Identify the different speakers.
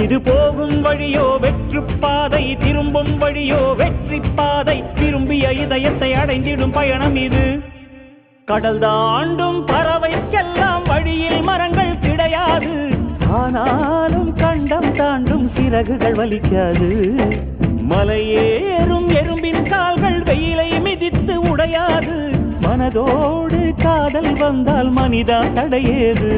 Speaker 1: இது போகும் வழியோ வெற்று பாதை, திரும்பும் வழியோ வெற்றி பாதை. திரும்பிய இதயத்தை அடைந்திடும் பயணம் இது. கடல் தாண்டும் பறவைக்கெல்லாம் வழியில் மரங்கள் கிடையாது. ஆனாலும் கண்டம் தாண்டும் சிறகுகள் வலிக்காது. மலையேறும் எறும்பின் கால்கள் வெயிலை மிதித்து உடையாது. மனதோடு காதல் வந்தால் மனிதா தடையேது.